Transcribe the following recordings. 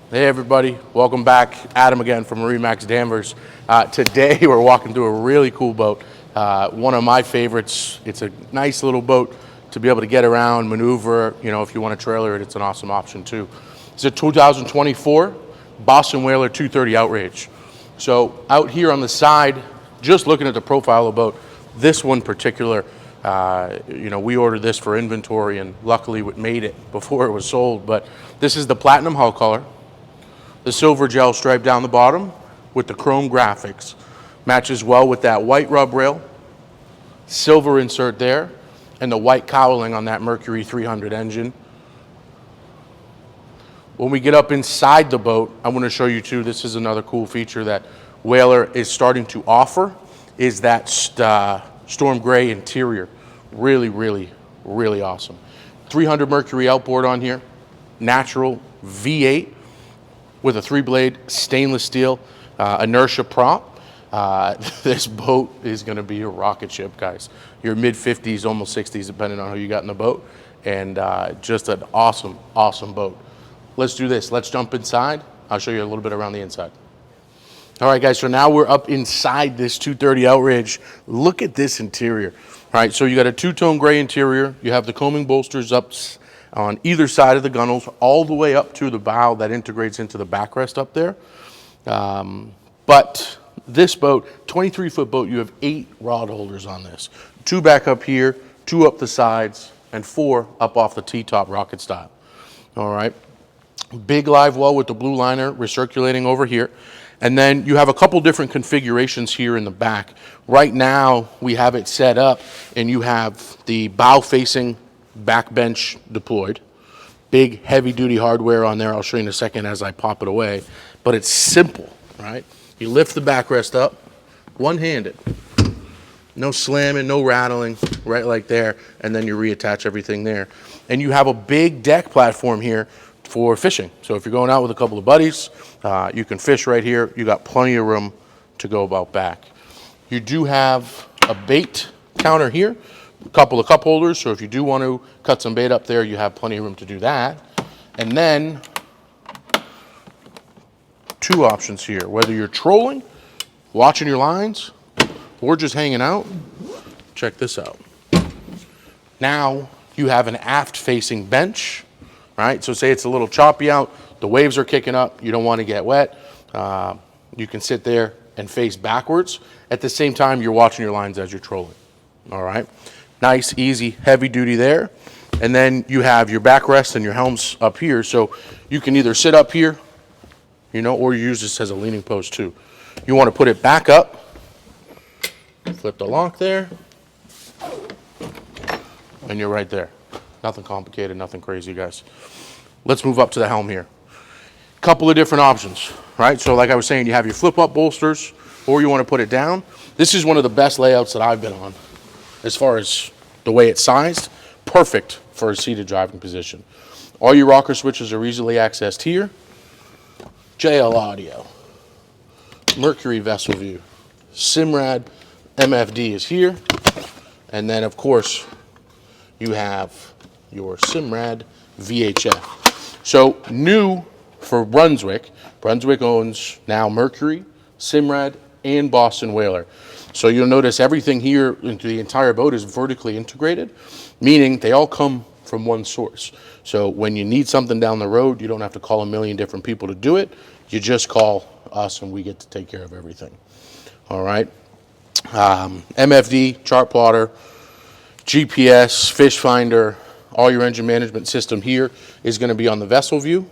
Hey everybody, welcome back. Adam again from MarineMax Danvers. Today we're walking through a really cool boat. One of my favorites. It's a nice little boat to be able to get around, maneuver. You know, if you want to trailer it, it's an awesome option too. It's a 2024 Boston Whaler 230 Outrage. So out here on the side, just looking at the profile of the boat, this one particular, we ordered this for inventory and luckily it made it before it was sold. But this is the platinum hull color. The silver gel stripe down the bottom with the chrome graphics. Matches well with that white rub rail, silver insert there, and the white cowling on that Mercury 300 engine. When we get up inside the boat, I want to show you too, this is another cool feature that Whaler is starting to offer, is that storm gray interior. Really, really, really awesome. 300 Mercury outboard on here, natural V8. With a 3-blade stainless steel inertia prop. This boat is going to be a rocket ship, guys. Your mid-50s, almost 60s, depending on who you got in the boat. And just an awesome, awesome boat. Let's do this. Let's jump inside. I'll show you a little bit around the inside. All right, guys, so now we're up inside this 230 Outrage. Look at this interior. All right, so you got a two-tone gray interior. You have the coaming bolsters up on either side of the gunnels, all the way up to the bow that integrates into the backrest up there. But this boat, 23-foot boat, you have 8 rod holders on this. 2 back up here, 2 up the sides, and 4 up off the T-top rocket style. All right. Big live well with the blue liner recirculating over here. And then you have a couple different configurations here in the back. Right now, we have it set up, and you have the bow-facing back bench deployed. Big heavy duty hardware on there. I'll show you in a second as I pop it away. But it's simple, right? You lift the backrest up, one-handed. No slamming, no rattling, right like there. And then you reattach everything there. And you have a big deck platform here for fishing. So if you're going out with a couple of buddies, you can fish right here. You got plenty of room to go about back. You do have a bait counter here. A couple of cup holders, so if you do want to cut some bait up there, you have plenty of room to do that. And then 2 options here, whether you're trolling, watching your lines, or just hanging out. Check this out. Now you have an aft-facing bench, right? So say it's a little choppy out, the waves are kicking up, you don't want to get wet. You can sit there and face backwards. At the same time, you're watching your lines as you're trolling, all right? Nice, easy, heavy duty there. And then you have your backrest and your helms up here. So you can either sit up here, or use this as a leaning post too. You want to put it back up, flip the lock there, and you're right there. Nothing complicated, nothing crazy, guys. Let's move up to the helm here. Couple of different options, right? So like I was saying, you have your flip-up bolsters, or you want to put it down. This is one of the best layouts that I've been on. As far as the way it's sized, perfect for a seated driving position. All your rocker switches are easily accessed here. JL audio, Mercury vessel view, Simrad MFD is here. And then of course, you have your Simrad VHF. So new for Brunswick, Brunswick owns now Mercury, Simrad, and Boston Whaler. So you'll notice everything here into the entire boat is vertically integrated, meaning they all come from one source. So when you need something down the road, you don't have to call a million different people to do it. You just call us and we get to take care of everything. All right. MFD, chart plotter, GPS, fish finder, all your engine management system here is going to be on the vessel view.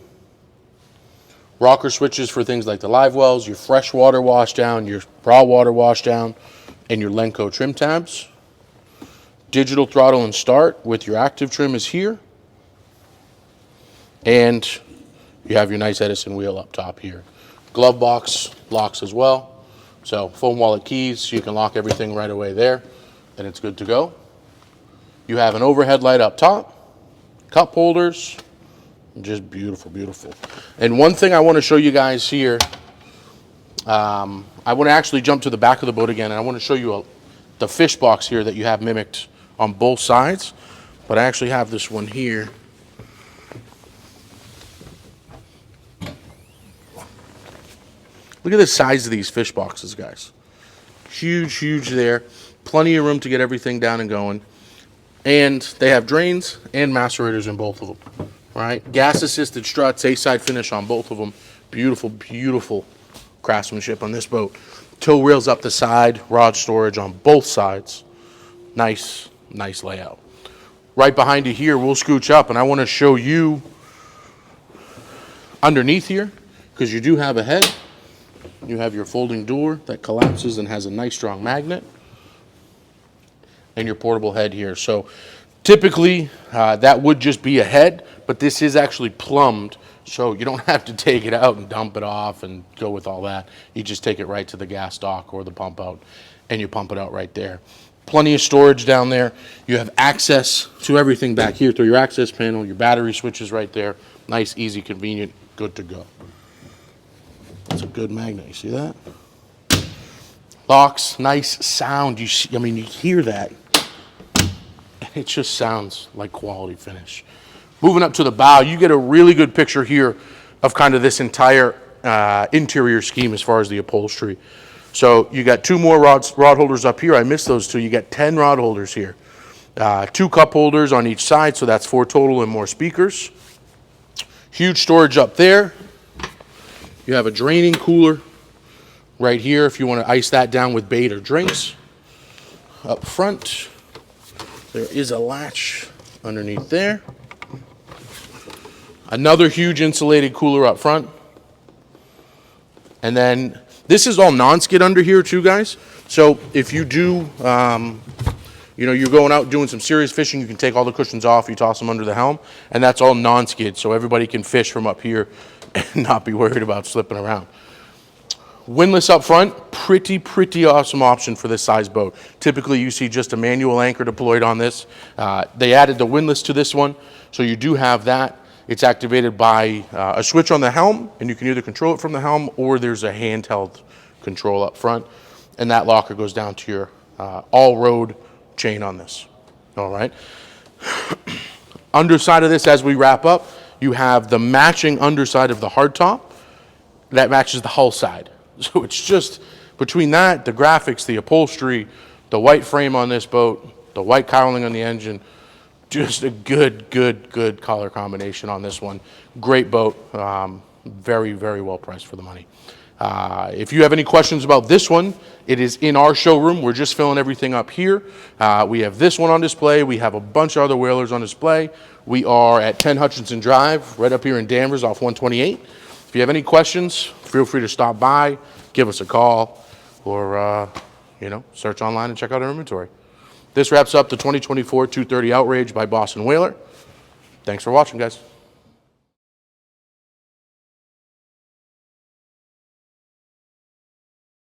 Rocker switches for things like the live wells, your freshwater wash down, your raw water wash down, and your Lenco trim tabs. Digital throttle and start with your active trim is here. And you have your nice Edison wheel up top here. Glove box locks as well. So foam wallet keys, you can lock everything right away there, and it's good to go. You have an overhead light up top, cup holders, just beautiful, beautiful. And one thing I want to show you guys here, I want to actually jump to the back of the boat again, and I want to show you the fish box here that you have mimicked on both sides. But I actually have this one here. Look at the size of these fish boxes, guys. Huge, huge there. Plenty of room to get everything down and going. And they have drains and macerators in both of them. All right, gas-assisted struts, A-side finish on both of them. Beautiful, beautiful craftsmanship on this boat. Tow rails up the side, rod storage on both sides. Nice, nice layout. Right behind you here, we'll scooch up, and I want to show you underneath here, because you do have a head. You have your folding door that collapses and has a nice strong magnet. And your portable head here. So typically that would just be a head, but this is actually plumbed, so you don't have to take it out and dump it off and go with all that. You just take it right to the gas dock or the pump out, and you pump it out right there. Plenty of storage down there. You have access to everything back here through your access panel, your battery switches right there. Nice, easy, convenient, good to go. That's a good magnet, you see that? Locks, nice sound. You see, I mean, you hear that. It just sounds like quality finish. Moving up to the bow, you get a really good picture here of kind of this entire interior scheme as far as the upholstery. So you got two more rod holders up here. I missed those two. You got 10 rod holders here. 2 cup holders on each side, so that's 4 total and more speakers. Huge storage up there. You have a draining cooler right here if you want to ice that down with bait or drinks. Up front, there is a latch underneath there. Another huge insulated cooler up front. And then this is all non-skid under here too, guys. So if you do, you know, you're going out doing some serious fishing, you can take all the cushions off, you toss them under the helm, and that's all non-skid, so everybody can fish from up here and not be worried about slipping around. Windlass up front, pretty awesome option for this size boat. Typically you see just a manual anchor deployed on this. They added the windlass to this one, so you do have that. It's activated by a switch on the helm, and you can either control it from the helm or there's a handheld control up front, and that locker goes down to your all-road chain on this. All right. Underside of this, as we wrap up, you have the matching underside of the hardtop that matches the hull side. So it's just between that, the graphics, the upholstery, the white frame on this boat, the white cowling on the engine, just a good color combination on this one. Great boat. Very well priced for the money. If you have any questions about this one, it is in our showroom. We're just filling everything up here. We have this one on display. We have a bunch of other whalers on display. We are at 10 Hutchinson Drive, right up here in Danvers off 128. If you have any questions, feel free to stop by, give us a call, or you know, search online and check out our inventory. This wraps up the 2024 230 Outrage by Boston Whaler. Thanks for watching, guys.